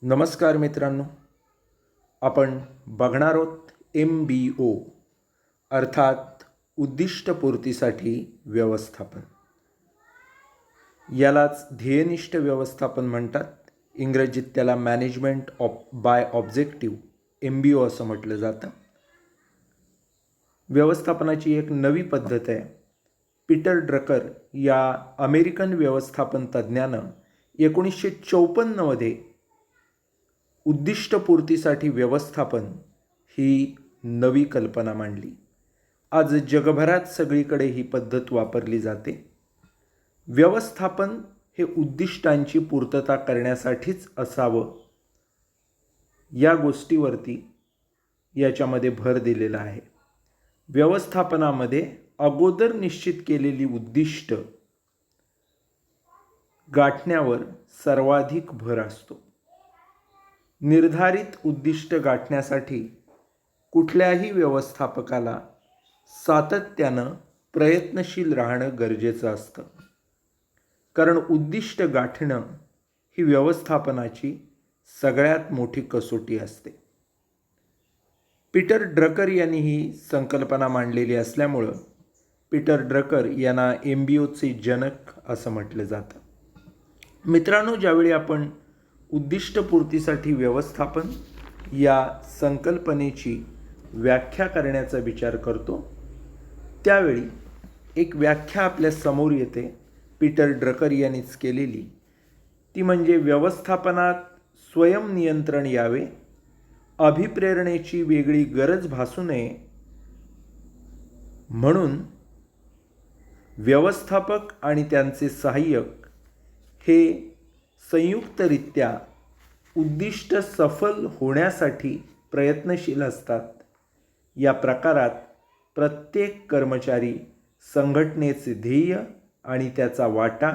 नमस्कार मित्रांनो, आपण बघणार आहोत MBO अर्थात उद्दिष्टपूर्तीसाठी व्यवस्थापन. यालाच ध्येयनिष्ठ व्यवस्थापन म्हणतात. इंग्रजीत त्याला मॅनेजमेंट बाय ऑब्जेक्टिव्ह MBO असं म्हटलं जातं. व्यवस्थापनाची एक नवी पद्धत आहे. पीटर ड्रकर या अमेरिकन व्यवस्थापन तज्ज्ञानं 1954 उद्दिष्टपूर्तीसाठी व्यवस्थापन ही नवी कल्पना मांडली. आज जगभरात सगळीकडे ही पद्धत वापरली जाते. व्यवस्थापन हे उद्दिष्टांची पूर्तता करण्यासाठीच असावं या गोष्टीवरती याच्यामध्ये भर दिलेला आहे. व्यवस्थापनामध्ये अगोदर निश्चित केलेली उद्दिष्ट गाठण्यावर सर्वाधिक भर असतो. निर्धारित उद्दिष्ट गाठण्यासाठी कुठल्याही व्यवस्थापकाला सातत्यानं प्रयत्नशील राहणं गरजेचं असतं. कारण उद्दिष्ट गाठणं ही व्यवस्थापनाची सगळ्यात मोठी कसोटी असते. पीटर ड्रकर यांनी ही संकल्पना मांडलेली असल्यामुळं पीटर ड्रकर यांना MBOचे जनक असं म्हटलं जातं. मित्रांनो, ज्यावेळी आपण उद्दिष्टपूर्तीसाठी व्यवस्थापन या संकल्पनेची व्याख्या करण्याचा विचार करतो, त्यावेळी एक व्याख्या आपल्या समोर येते, पीटर ड्रकर यांनीच केलेली. ती म्हणजे व्यवस्थापनात स्वयंनियंत्रण यावे, अभिप्रेरणेची वेगळी गरज भासू नये, म्हणून व्यवस्थापक आणि त्यांचे सहाय्यक हे संयुक्तरित्या उद्दिष्ट सफल होण्यासाठी प्रयत्नशील असतात. या प्रकारात प्रत्येक कर्मचारी संघटनेचे ध्येय आणि त्याचा वाटा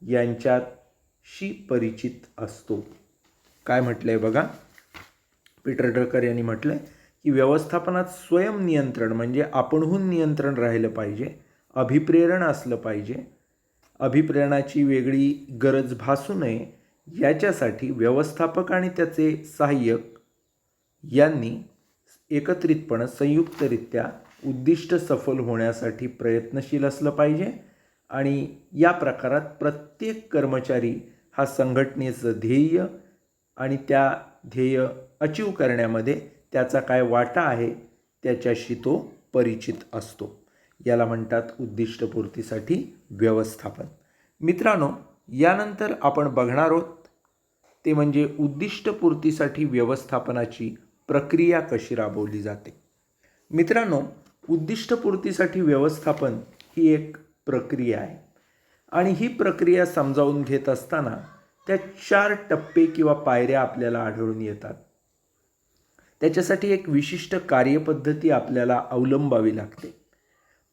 यांच्याशी परिचित असतो. काय म्हटलंय बघा, पीटर ड्रकर यांनी म्हटलंय की व्यवस्थापनात स्वयंनियंत्रण म्हणजे आपणहून नियंत्रण राहिलं पाहिजे, अभिप्रेरण असलं पाहिजे, अभिप्रेरणाची वेगळी गरज भासू नये, याच्यासाठी व्यवस्थापक आणि त्याचे सहाय्यक यांनी एकत्रितपणे संयुक्तरित्या उद्दिष्ट सफल होण्यासाठी प्रयत्नशील असलं पाहिजे. आणि या प्रकारात प्रत्येक कर्मचारी हा संघटनेचं ध्येय आणि त्या ध्येय अचीव करण्यामध्ये त्याचा काय वाटा आहे त्याच्याशी तो परिचित असतो. याला म्हणतात उद्दिष्टपूर्तीसाठी व्यवस्थापन. मित्रांनो, यानंतर आपण बघणार आहोत ते म्हणजे उद्दिष्टपूर्तीसाठी व्यवस्थापनाची प्रक्रिया कशी राबवली जाते. मित्रांनो, उद्दिष्टपूर्तीसाठी व्यवस्थापन ही एक प्रक्रिया आहे आणि ही प्रक्रिया समजावून घेत असताना त्या 4 टप्पे किंवा पायऱ्या आपल्याला आढळून येतात. त्याच्यासाठी एक विशिष्ट कार्यपद्धती आपल्याला अवलंबावी लागते.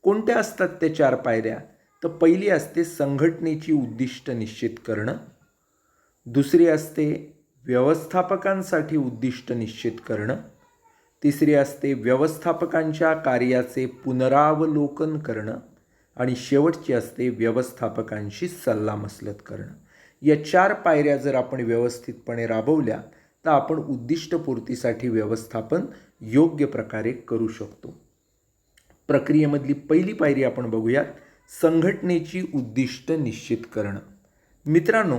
कोणत्या असतात त्या 4 पायऱ्या? तर पहिली असते संघटनेची उद्दिष्ट निश्चित करणं, दुसरी असते व्यवस्थापकांसाठी उद्दिष्ट निश्चित करणं, तिसरी असते व्यवस्थापकांच्या कार्याचे पुनरावलोकन करणं आणि शेवटची असते व्यवस्थापकांशी सल्लामसलत करणं. या 4 पायऱ्या जर आपण व्यवस्थितपणे राबवल्या तर आपण उद्दिष्टपूर्तीसाठी व्यवस्थापन योग्य प्रकारे करू शकतो. प्रक्रियेमधली पहिली पायरी आपण बघूयात, संघटनेची उद्दिष्ट निश्चित करणं. मित्रांनो,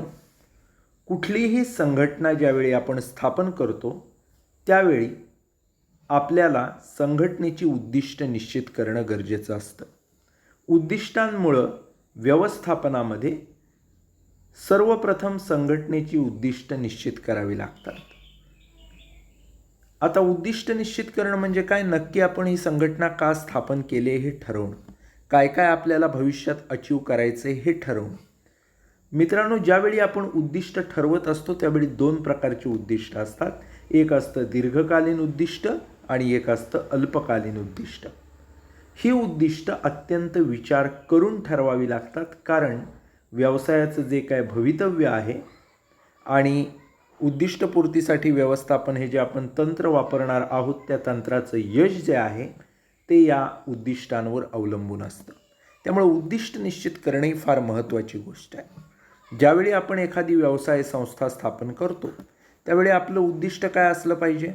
कुठलीही संघटना ज्यावेळी आपण स्थापन करतो त्यावेळी आपल्याला संघटनेची उद्दिष्ट निश्चित करणं गरजेचं असतं. उद्दिष्टांमुळं व्यवस्थापनामध्ये सर्वप्रथम संघटनेची उद्दिष्ट निश्चित करावी लागतात. आता उद्दिष्ट निश्चित करणं म्हणजे काय? नक्की आपण ही संघटना का स्थापन केले हे ठरवणं, काय काय आपल्याला भविष्यात अचीव करायचे हे ठरवणं. मित्रांनो, ज्यावेळी आपण उद्दिष्ट ठरवत असतो त्यावेळी 2 प्रकारची उद्दिष्ट असतात. एक असतं दीर्घकालीन उद्दिष्ट आणि एक असतं अल्पकालीन उद्दिष्ट. ही उद्दिष्ट अत्यंत विचार करून ठरवावी लागतात, कारण व्यवसायाचं जे काय भवितव्य आहे आणि उद्दिष्टपूर्तीसाठी व्यवस्थापन हे जे आपण तंत्र वापरणार आहोत त्या तंत्राचं यश जे आहे ते या उद्दिष्टांवर अवलंबून असतं. त्यामुळे उद्दिष्ट निश्चित करणे ही फार महत्त्वाची गोष्ट आहे. ज्यावेळी आपण एखादी व्यवसाय संस्था स्थापन करतो त्यावेळी आपलं उद्दिष्ट काय असलं पाहिजे,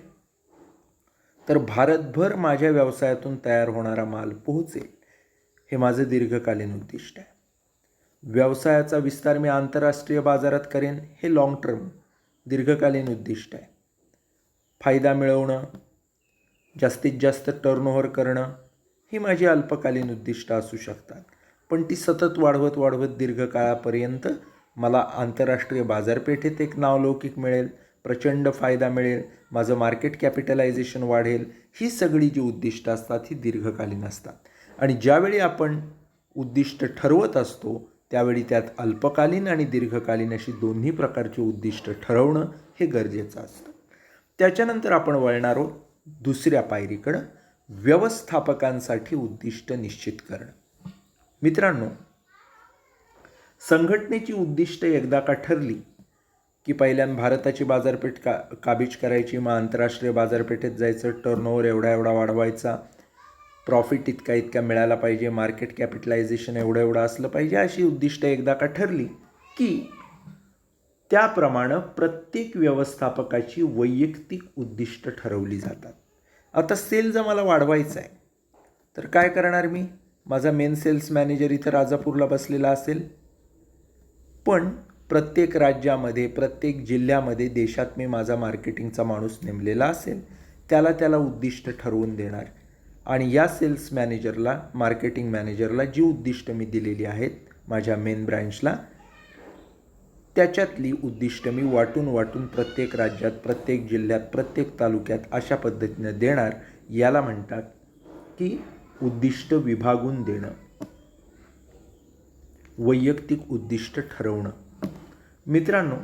तर भारतभर माझ्या व्यवसायातून तयार होणारा माल पोहोचेल, हे माझं दीर्घकालीन उद्दिष्ट आहे. व्यवसायाचा विस्तार मी आंतरराष्ट्रीय बाजारात करेन, हे लॉंग टर्म दीर्घकालीन उद्दिष्ट आहे. फायदा मिळवणं, जास्तीत जास्त टर्नओव्हर करणं, ही माझी अल्पकालीन उद्दिष्ट असू शकतात. पण ती सतत वाढवत वाढवत दीर्घकाळापर्यंत मला आंतरराष्ट्रीय बाजारपेठेत एक नावलौकिक मिळेल, प्रचंड फायदा मिळेल, माझं मार्केट कॅपिटलायझेशन वाढेल, ही सगळी जी उद्दिष्ट असतात ही दीर्घकालीन असतात. आणि ज्यावेळी आपण उद्दिष्ट ठरवत असतो त्यावेळी त्यात अल्पकालीन आणि दीर्घकालीन अशी दोन्ही प्रकारची उद्दिष्ट ठरवणं हे गरजेचं असतं. त्याच्यानंतर आपण वळणार आहोत दुसऱ्या पायरीकडं, व्यवस्थापकांसाठी उद्दिष्ट निश्चित करणं. मित्रांनो, संघटनेची उद्दिष्ट एकदा का ठरली की पहिल्यांदा भारताची बाजारपेठ काबीज करायची, मग आंतरराष्ट्रीय बाजारपेठेत जायचं, टर्नओव्हर एवढा एवढा वाढवायचा, प्रॉफिट इतका इतका मिळाला पाहिजे, मार्केट कॅपिटलायझेशन एवढं एवढं असलं पाहिजे, अशी उद्दिष्ट एकदा का ठरली की त्याप्रमाणे प्रत्येक व्यवस्थापकाची वैयक्तिक उद्दिष्ट ठरवली जातात. आता सेल जर मला वाढवायचा आहे तर काय करणार मी, माझा मेन सेल्स मॅनेजर इथं राजापूरला बसलेला असेल, पण प्रत्येक राज्यामध्ये प्रत्येक जिल्ह्यामध्ये देशात मी माझा मार्केटिंगचा माणूस नेमलेला असेल, त्याला उद्दिष्ट ठरवून देणार आणि या सेल्स मॅनेजरला, मार्केटिंग मॅनेजरला जी उद्दिष्ट मी दिलेली आहेत माझ्या मेन ब्रँचला, त्याच्यातली उद्दिष्ट मी वाटून प्रत्येक राज्यात, प्रत्येक जिल्ह्यात, प्रत्येक तालुक्यात अशा पद्धतीने देणार. याला म्हणतात की उद्दिष्ट विभागून देणं, वैयक्तिक उद्दिष्ट ठरवणं. मित्रांनो,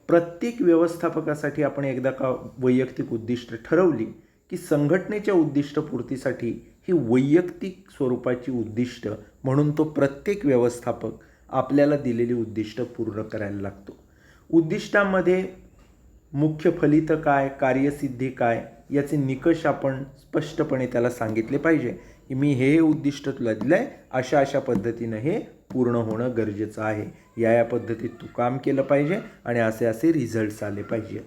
प्रत्येक व्यवस्थापकासाठी आपण एकदा का वैयक्तिक उद्दिष्ट ठरवली की संघटनेच्या उद्दिष्टपूर्तीसाठी ही वैयक्तिक स्वरूपाची उद्दिष्ट म्हणून तो प्रत्येक व्यवस्थापक आपल्याला दिलेली उद्दिष्ट पूर्ण करायला लागतो. उद्दिष्टामध्ये मुख्य फलित काय, कार्यसिद्धी काय, याचे निकष आपण स्पष्टपणे त्याला सांगितले पाहिजे की मी हे उद्दिष्ट तुला दिलं आहे, अशा पद्धतीनं हे पूर्ण होणं गरजेचं आहे, या पद्धतीत तू काम केलं पाहिजे आणि असे रिझल्ट्स आले पाहिजे.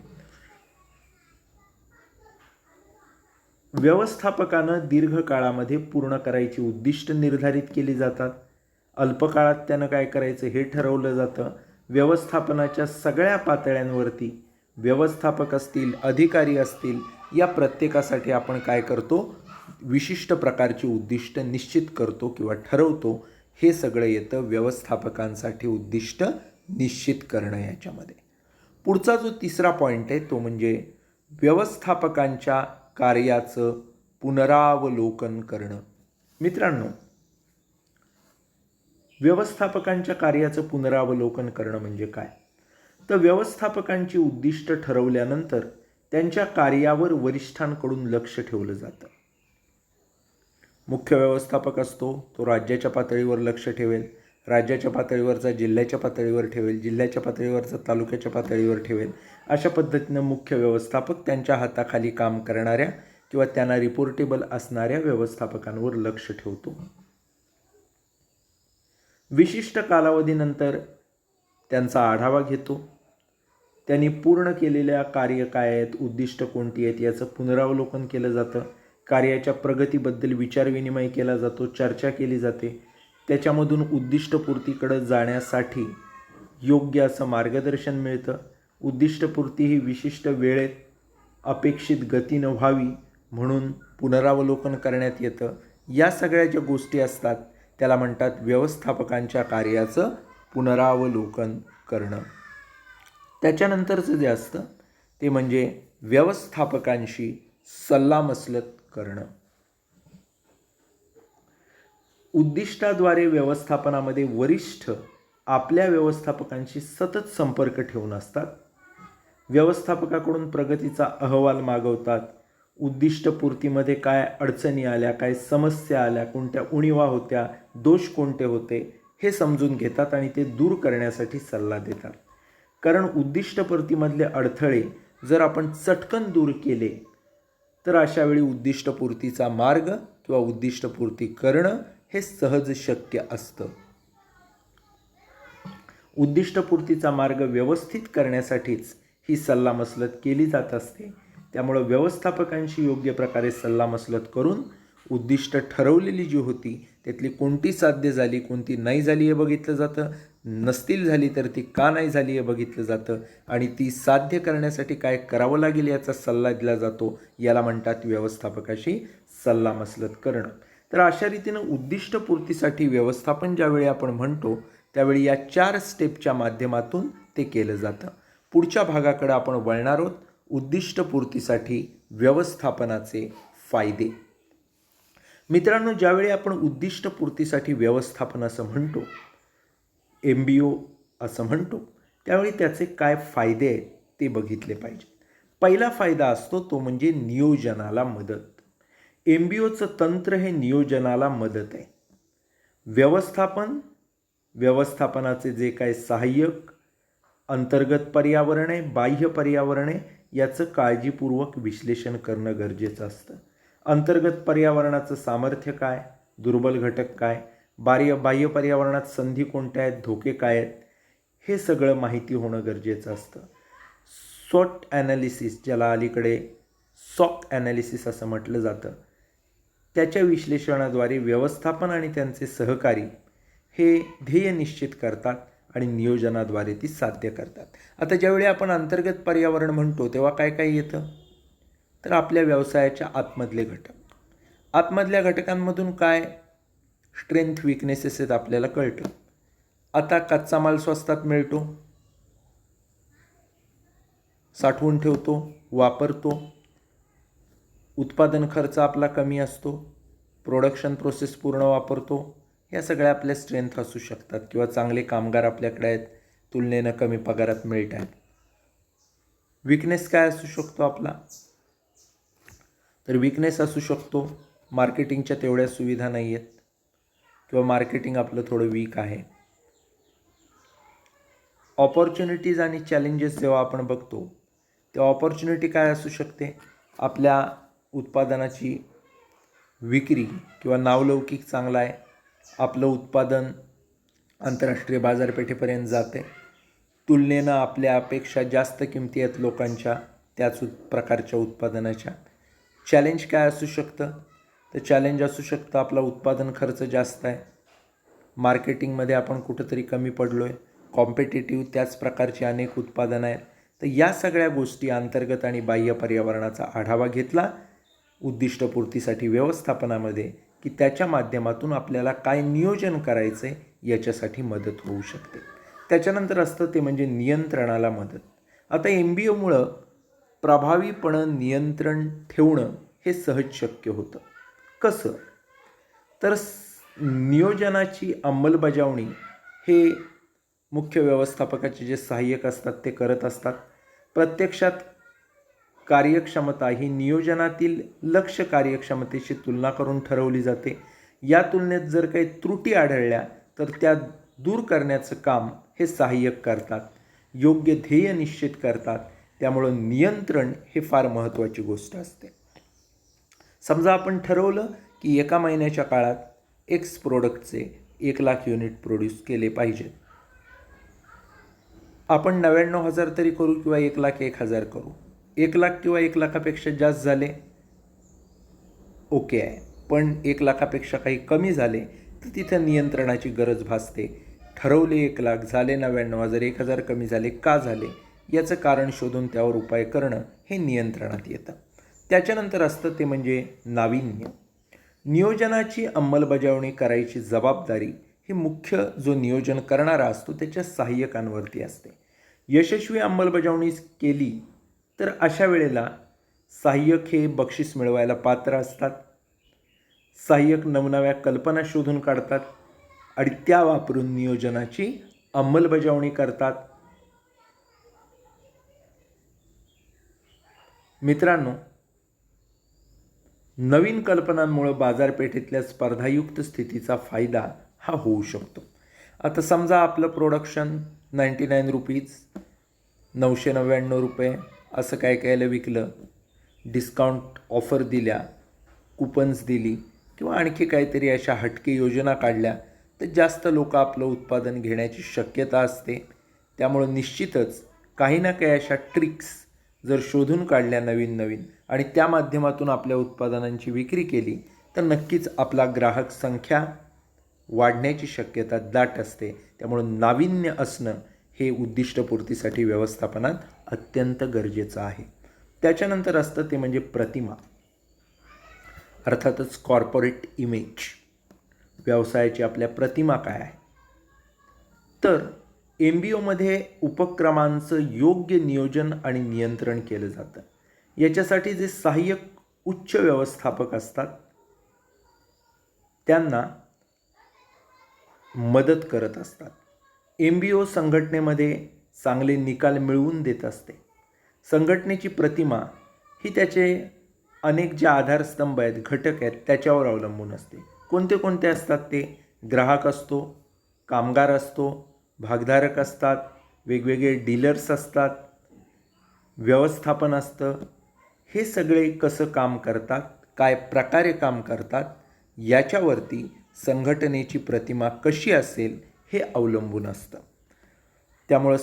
व्यवस्थापकानं दीर्घकाळामध्ये पूर्ण करायची उद्दिष्ट निर्धारित केली जातात. अल्पकाळात त्यानं काय करायचं हे ठरवलं जातं. व्यवस्थापनाच्या सगळ्या पातळ्यांवरती व्यवस्थापक असतील, अधिकारी असतील, या प्रत्येकासाठी आपण काय करतो, विशिष्ट प्रकारची उद्दिष्ट निश्चित करतो किंवा ठरवतो. हे सगळं येतं व्यवस्थापकांसाठी उद्दिष्ट निश्चित करणं याच्यामध्ये. पुढचा जो तिसरा पॉईंट आहे तो म्हणजे व्यवस्थापकांच्या कार्याचं पुनरावलोकन करणं. मित्रांनो, व्यवस्थापकांच्या कार्याचं पुनरावलोकन करणं म्हणजे काय, तर व्यवस्थापकांची उद्दिष्ट ठरवल्यानंतर त्यांच्या कार्यावर वरिष्ठांकडून लक्ष ठेवलं जातं. मुख्य व्यवस्थापक असतो तो राज्याच्या पातळीवर लक्ष ठेवेल, राज्याच्या पातळीवरचा जिल्ह्याच्या पातळीवर ठेवेल, जिल्ह्याच्या पातळीवरचा तालुक्याच्या पातळीवर ठेवेल. अशा पद्धतीनं मुख्य व्यवस्थापक त्यांच्या हाताखाली काम करणाऱ्या किंवा त्यांना रिपोर्टेबल असणाऱ्या व्यवस्थापकांवर लक्ष ठेवतो. विशिष्ट कालावधीनंतर त्यांचा आढावा घेतो. त्यांनी पूर्ण केलेल्या कार्य काय आहेत, उद्दिष्ट कोणती आहेत, याचं पुनरावलोकन केलं जातं. कार्याच्या प्रगतीबद्दल विचारविनिमय केला जातो, चर्चा केली जाते. त्याच्यामधून उद्दिष्टपूर्तीकडे जाण्यासाठी योग्य असं मार्गदर्शन मिळतं. उद्दिष्टपूर्ती ही विशिष्ट वेळेत अपेक्षित गतीनं व्हावी म्हणून पुनरावलोकन करण्यात येतं. या सगळ्या ज्या गोष्टी असतात त्याला म्हणतात व्यवस्थापकांच्या कार्याचं पुनरावलोकन करणं. त्याच्यानंतरचं जे असतं ते म्हणजे व्यवस्थापकांशी सल्लामसलत करणं. उद्दिष्टाद्वारे व्यवस्थापनामध्ये वरिष्ठ आपल्या व्यवस्थापकांशी सतत संपर्क ठेवून असतात. व्यवस्थापकाकडून प्रगतीचा अहवाल मागवतात. उद्दिष्टपूर्तीमध्ये काय अडचणी आल्या, काय समस्या आल्या, कोणत्या उणिवा होत्या, दोष कोणते होते हे समजून घेतात आणि ते दूर करण्यासाठी सल्ला देतात. कारण उद्दिष्टपूर्तीमधले अडथळे जर आपण चटकन दूर केले तर अशा वेळी उद्दिष्टपूर्तीचा मार्ग किंवा उद्दिष्टपूर्ती करणं हे सहज शक्य असतं. उद्दिष्टपूर्तीचा मार्ग व्यवस्थित करण्यासाठीच ही सल्लामसलत केली जात असते. त्यामुळं व्यवस्थापकांशी योग्य प्रकारे सल्लामसलत करून उद्दिष्ट ठरवलेली जी होती त्यातली कोणती साध्य झाली, कोणती नाही झाली हे बघितलं जातं. नसतील झाली तर ती का नाही झाली हे बघितलं जातं आणि ती साध्य करण्यासाठी काय करावं लागेल याचा सल्ला दिला जातो. याला म्हणतात व्यवस्थापकाशी सल्लामसलत करणं. तर अशा रीतीनं उद्दिष्टपूर्तीसाठी व्यवस्थापन ज्यावेळी आपण म्हणतो त्यावेळी या 4 स्टेपच्या माध्यमातून ते केलं जातं. पुढच्या भागाकडे आपण वळणार आहोत. उद्दिष्टपूर्तीसाठी व्यवस्थापनाचे फायदे. मित्रांनो, ज्यावेळी आपण उद्दिष्टपूर्तीसाठी व्यवस्थापन असं म्हणतो, MBO असं म्हणतो, त्यावेळी त्याचे काय फायदे आहेत ते बघितले पाहिजे. पहिला फायदा असतो तो म्हणजे नियोजनाला मदत. MBOचं तंत्र हे नियोजनाला मदत आहे. व्यवस्थापनाचे जे काय सहाय्यक अंतर्गत पर्यावरण आहे, बाह्य पर्यावरण आहे, याचं काळजीपूर्वक विश्लेषण करणं गरजेचं असतं. अंतर्गत पर्यावरणाचं सामर्थ्य काय, दुर्बल घटक काय, बाह्य पर्यावरणात संधी कोणत्या आहेत, धोके काय आहेत, हे सगळं माहिती होणं गरजेचं असतं. स्वॉट ॲनालिसिस, ज्याला अलीकडे सॉक ॲनालिसिस असं म्हटलं जातं, त्याच्या विश्लेषणाद्वारे व्यवस्थापन आणि त्यांचे सहकारी हे ध्येय निश्चित करतात आणि नियोजनाद्वारे ती साध्य करतात. आता ज्यावेळी आपण अंतर्गत पर्यावरण म्हणतो तेव्हा काय काय येतं, तर आपल्या व्यवसायाच्या आतमधले घटक. आतमधल्या घटकांमधून काय स्ट्रेंथ विकनेसेस आहेत आपल्याला कळतं. आता कच्चा माल स्वस्तात मिळतो, साठवून ठेवतो, वापरतो. उत्पादन खर्च आपला कमी असतो, प्रोडक्शन प्रोसेस पूर्ण वापरतो. या सगळ्या आपल्या स्ट्रेंथ असू शकतात किंवा चांगले कामगार आपल्याकडे आहेत, तुलनेनं कमी पगारात मिळत आहेत. विकनेस काय असू शकतो आपला, तर विकनेस असू शकतो मार्केटिंगच्या तेवढ्या सुविधा नाही आहेत किंवा मार्केटिंग आपलं थोडं वीक आहे. ऑपॉर्च्युनिटीज आणि चॅलेंजेस जेव्हा आपण बघतो तेव्हा ऑपॉर्च्युनिटी काय असू शकते, आपल्या उत्पादनाची विक्री किंवा नावलौकिक चांगला आहे, आपलं उत्पादन आंतरराष्ट्रीय बाजारपेठेपर्यंत जाते, तुलनेनं आपल्या अपेक्षा जास्त किमती आहेत लोकांच्या त्याच प्रकारच्या उत्पादनाच्या. चॅलेंज काय असू शकतं, तर चॅलेंज असू शकतं आपला उत्पादन खर्च जास्त आहे, मार्केटिंगमध्ये आपण कुठंतरी कमी पडलो आहे, कॉम्पिटेटिव्ह त्याच प्रकारची अनेक उत्पादनं आहेत. तर या सगळ्या गोष्टी अंतर्गत आणि बाह्य पर्यावरणाचा आढावा घेतला उद्दिष्टपूर्तीसाठी व्यवस्थापनामध्ये की त्याच्या माध्यमातून आपल्याला काय नियोजन करायचं आहे याच्यासाठी मदत होऊ शकते. त्याच्यानंतर असतं ते म्हणजे नियंत्रणाला मदत. आता MBOमुळं प्रभावीपणं नियंत्रण ठेवणं हे सहज शक्य होतं. कसं, तर नियोजनाची अंमलबजावणी हे मुख्य व्यवस्थापकाचे जे सहाय्यक असतात ते करत असतात. प्रत्यक्षात कार्यक्षमता ही नियोजनातील लक्ष्य कार्यक्षमतेशी तुलना करून ठरवली जाते. या तुलनेत जर काही त्रुटी आढळल्या तर त्या दूर करण्याचं काम हे सहाय्यक करतात, योग्य ध्येय निश्चित करतात. त्यामुळं नियंत्रण हे फार महत्त्वाची गोष्ट असते. समजा आपण ठरवलं की एका महिन्याच्या काळात X प्रोडक्टचे 1,00,000 युनिट प्रोड्यूस केले पाहिजेत. आपण 99,000 तरी करू किंवा 1,01,000 करू. 1,00,000 किंवा 1,00,000पेक्षा जास्त झाले ओके आहे, पण 1,00,000पेक्षा काही कमी झाले तर तिथं नियंत्रणाची गरज भासते. ठरवले 1,00,000 झाले 99,000, 1,000 कमी झाले, का झाले याचं कारण शोधून त्यावर उपाय करणं हे नियंत्रणात येतं. त्याच्यानंतर असतं ते म्हणजे नाविन्य. नियोजनाची अंमलबजावणी करायची जबाबदारी ही मुख्य जो नियोजन करणारा असतो त्याच्या सहाय्यकांवरती असते. यशस्वी अंमलबजावणी केली तर अशा वेळेला सहाय्यक हे बक्षीस मिळवायला पात्र असतात. सहाय्यक नवनव्या कल्पना शोधून काढतात आणि त्या वापरून नियोजनाची अंमलबजावणी करतात. मित्रांनो, नवीन कल्पनांमुळे बाजारपेठेतल्या स्पर्धायुक्त स्थितीचा फायदा हा होऊ शकतो. आता समजा आपलं प्रोडक्शन 99 रुपीज, 999 रुपये असं काय कायला विकलं, डिस्काउंट ऑफर दिल्या, कुपन्स दिली किंवा आणखी काहीतरी अशा हटके योजना काढल्या तर जास्त लोक आपलं उत्पादन घेण्याची शक्यता असते. त्यामुळं निश्चितच काही ना काही अशा ट्रिक्स जर शोधून काढल्या नवीन नवीन आणि त्या माध्यमातून आपल्या उत्पादनांची विक्री केली तर नक्कीच आपला ग्राहक संख्या वाढण्याची शक्यता दाट असते. त्यामुळं नाविन्य असणं हे उद्दिष्टपूर्तीसाठी व्यवस्थापनात अत्यंत गरजेचं आहे. त्याच्यानंतर असतं ते म्हणजे प्रतिमा, अर्थातच कॉर्पोरेट इमेज. व्यवसायाची आपल्या प्रतिमा काय आहे? तर MBOमध्ये उपक्रमांचं योग्य नियोजन आणि नियंत्रण केलं जातं. याच्यासाठी जे सहाय्यक उच्च व्यवस्थापक असतात त्यांना मदत करत असतात. MBO संघटनेमध्ये चांगले निकाल मिळवून देत असते. संघटनेची प्रतिमा ही त्याचे अनेक जे आधारस्तंभ आहेत, घटक आहेत, त्याच्यावर अवलंबून असते. कोणते कोणते असतात ते? ग्राहक असतो, कामगार असतो, भागधारक असतात, वेगवेगळे डीलर्स असतात, व्यवस्थापन असतं. हे सगळे कसं काम करतात, काय प्रकारे काम करतात, याच्यावरती संघटनेची प्रतिमा कशी असेल हे अवलंबून असतं. त्यामुळं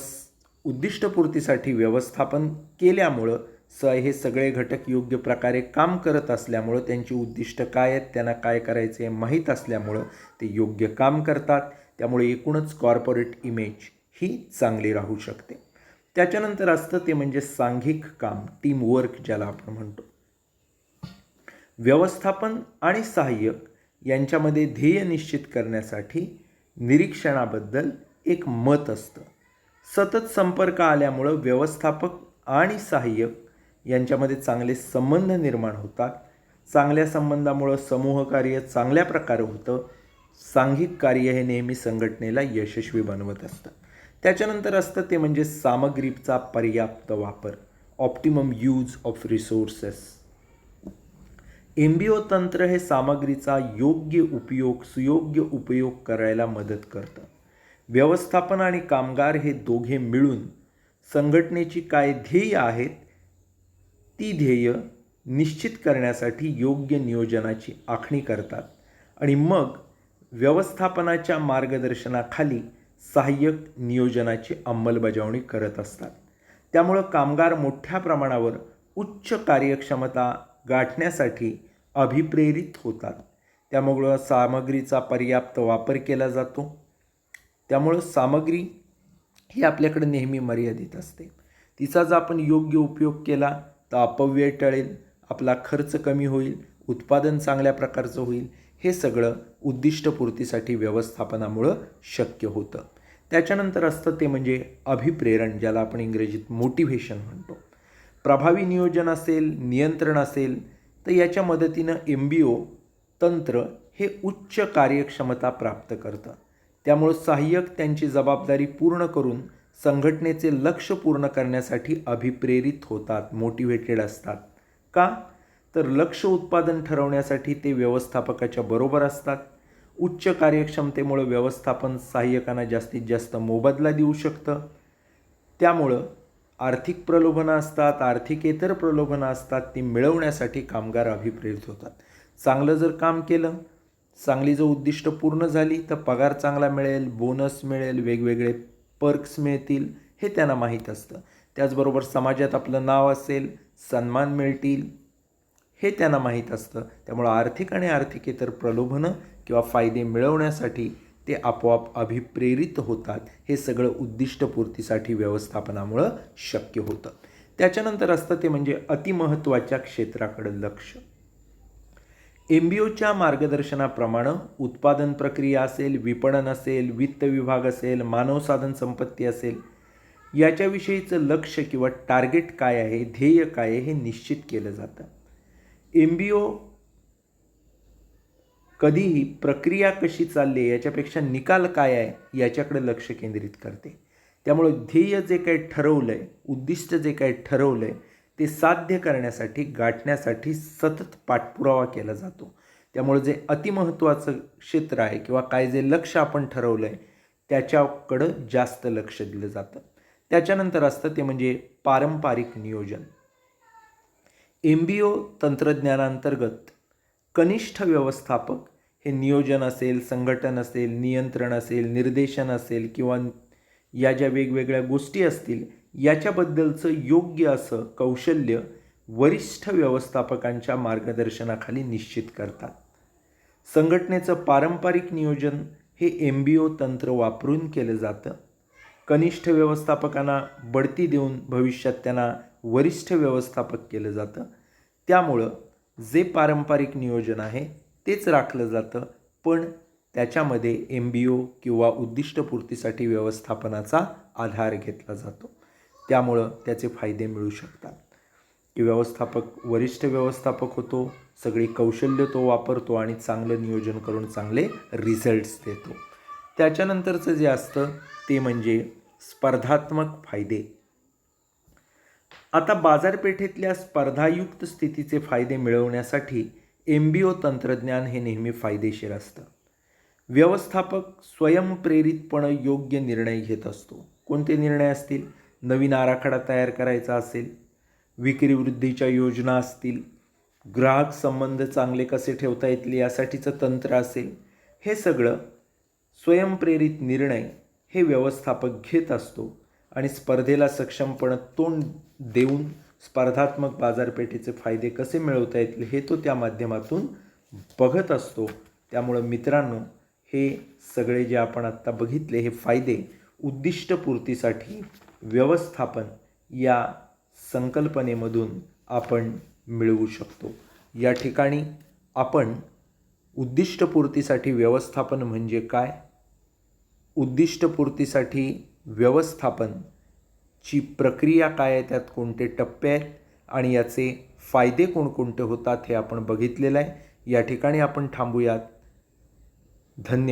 उद्दिष्टपूर्तीसाठी व्यवस्थापन केल्यामुळं हे सगळे घटक योग्य प्रकारे काम करत असल्यामुळं, त्यांची उद्दिष्ट काय आहेत, त्यांना काय करायचे हे माहीत असल्यामुळं ते योग्य काम करतात. त्यामुळे एकूणच कॉर्पोरेट इमेज ही चांगली राहू शकते. त्याच्यानंतर असतं ते म्हणजे सांघिक काम, टीमवर्क ज्याला आपण म्हणतो. व्यवस्थापन आणि सहाय्यक यांच्यामध्ये ध्येय निश्चित करण्यासाठी निरीक्षणाबद्दल एक मत असतं. सतत संपर्क आल्यामुळं व्यवस्थापक आणि सहाय्यक यांच्यामध्ये चांगले संबंध निर्माण होतात. चांगल्या संबंधामुळं समूह कार्य चांगल्या प्रकारे होतं. सांघिक कार्य हे नेहमी संघटनेला यशस्वी बनवत असतं. त्याच्यानंतर असतं ते म्हणजे सामग्रीचा पर्याप्त वापर, optimum use of resources. MBO तंत्र हे सामग्रीचा योग्य उपयोग, सुयोग्य उपयोग करायला मदत करतं. व्यवस्थापन आणि कामगार हे दोघे मिळून संघटनेची काय ध्येय आहेत ती ध्येय निश्चित करण्यासाठी योग्य नियोजनाची आखणी करतात आणि मग व्यवस्थापनाच्या मार्गदर्शनाखाली सहाय्यक नियोजनाची अंमलबजावणी करत असतात. त्यामुळं कामगार मोठ्या प्रमाणावर उच्च कार्यक्षमता गाठण्यासाठी अभिप्रेरित होतात. त्यामुळं सामग्रीचा पर्याप्त वापर केला जातो. त्यामुळं सामग्री ही आपल्याकडे नेहमी मर्यादित असते. तिचा जर आपण योग्य उपयोग केला तर अपव्यय टळेल, आपला खर्च कमी होईल, उत्पादन चांगल्या प्रकारचं होईल. हे सगळं उद्दिष्टपूर्तीसाठी व्यवस्थापनामुळं शक्य होतं. त्याच्यानंतर असतं ते म्हणजे अभिप्रेरण, ज्याला आपण इंग्रजीत मोटिव्हेशन म्हणतो. प्रभावी नियोजन असेल, नियंत्रण असेल तर याच्या मदतीनं MBO तंत्र हे उच्च कार्यक्षमता प्राप्त करतं. त्यामुळं सहाय्यक त्यांची जबाबदारी पूर्ण करून संघटनेचे लक्ष पूर्ण करण्यासाठी अभिप्रेरित होतात, मोटिवेटेड असतात. का? तर लक्ष उत्पादन ठरवण्यासाठी ते व्यवस्थापकाच्या बरोबर असतात. उच्च कार्यक्षमतेमुळं व्यवस्थापन सहाय्यकांना जास्तीत जास्त मोबदला देऊ शकतं. त्यामुळं आर्थिक प्रलोभनं असतात, आर्थिकेतर प्रलोभनं असतात, ती मिळवण्यासाठी कामगार अभिप्रेरित होतात. चांगलं जर काम केलं, चांगली जर उद्दिष्ट पूर्ण झाली तर पगार चांगला मिळेल, बोनस मिळेल, वेगवेगळे पर्क्स मिळतील, हे त्यांना माहीत असतं. त्याचबरोबर समाजात आपलं नाव असेल, सन्मान मिळतील, हे त्यांना माहीत असतं. त्यामुळं आर्थिक आणि आर्थिकेतर प्रलोभनं किंवा फायदे मिळवण्यासाठी ते आपोआप अभिप्रेरित होतात. हे सगळं उद्दिष्टपूर्तीसाठी व्यवस्थापनामुळं शक्य होतं. त्याच्यानंतर असतं ते म्हणजे अतिमहत्त्वाच्या क्षेत्राकडे लक्ष. MBOच्या मार्गदर्शनाप्रमाणे उत्पादन प्रक्रिया असेल, विपणन असेल, वित्त विभाग असेल, मानव साधन संपत्ती असेल, याच्याविषयीचं लक्ष किंवा टार्गेट काय आहे, ध्येय काय आहे, हे निश्चित केलं जातं. MBO कधीही प्रक्रिया कशी चालली आहे याच्यापेक्षा निकाल काय आहे याच्याकडे लक्ष केंद्रित करते. त्यामुळे ध्येय जे काही ठरवलं आहे, उद्दिष्ट जे काही ठरवलं आहे ते साध्य करण्यासाठी, गाठण्यासाठी सतत पाठपुरावा केला जातो. त्यामुळे जे अतिमहत्त्वाचं क्षेत्र आहे किंवा काय जे लक्ष आपण ठरवलं आहे त्याच्याकडं जास्त लक्ष दिलं जातं. त्याच्यानंतर असतं ते म्हणजे पारंपरिक नियोजन. MBO तंत्रज्ञानांतर्गत कनिष्ठ व्यवस्थापक हे नियोजन असेल, संघटन असेल, नियंत्रण असेल, निर्देशन असेल किंवा या ज्या वेगवेगळ्या गोष्टी असतील याच्याबद्दलचं योग्य असं कौशल्य वरिष्ठ व्यवस्थापकांच्या मार्गदर्शनाखाली निश्चित करतात. संघटनेचं पारंपरिक नियोजन हे MBO तंत्र वापरून केलं जातं. कनिष्ठ व्यवस्थापकांना बढती देऊन भविष्यात त्यांना वरिष्ठ व्यवस्थापक केलं जातं. त्यामुळं जे पारंपरिक नियोजन आहे तेच राखलं जातं, पण त्याच्यामध्ये MBO किंवा उद्दिष्टपूर्तीसाठी व्यवस्थापनाचा आधार घेतला जातो. त्यामुळं त्याचे फायदे मिळू शकतात की व्यवस्थापक वरिष्ठ व्यवस्थापक होतो, सगळी कौशल्य तो वापरतो आणि चांगलं नियोजन करून चांगले रिझल्ट्स देतो. त्याच्यानंतरचं जे असतं ते म्हणजे स्पर्धात्मक फायदे. आता बाजारपेठेतल्या स्पर्धायुक्त स्थितीचे फायदे मिळवण्यासाठी MBO तंत्रज्ञान हे नेहमी फायदेशीर असतं. व्यवस्थापक स्वयंप्रेरितपणे योग्य निर्णय घेत असतो. कोणते निर्णय असतील? नवीन आराखडा तयार करायचा असेल, विक्री वृद्धीच्या योजना असतील, ग्राहक संबंध चांगले कसे ठेवता येतील यासाठीचं तंत्र असेल, हे सगळं स्वयंप्रेरित निर्णय हे व्यवस्थापक घेत असतो आणि स्पर्धेला सक्षमपणे तोंड देऊन स्पर्धात्मक बाजारपेठेचे फायदे कसे मिळवता येतील हे तो त्या माध्यमातून बघत असतो. त्यामुळं मित्रांनो, हे सगळे जे आपण आत्ता बघितले हे फायदे उद्दिष्टपूर्तीसाठी व्यवस्थापन या संकल्पनेमधून आपण मिळवू शकतो. या ठिकाणी आपण उद्दिष्टपूर्तीसाठी व्यवस्थापन म्हणजे काय, उद्दिष्टपूर्तीसाठी व्यवस्थापनची प्रक्रिया काय आहे, त्यात कोणते टप्पे आहेत आणि याचे फायदे कोणकोणते होतात हे आपण बघितलेलं आहे. या ठिकाणी आपण थांबूयात. धन्यवाद.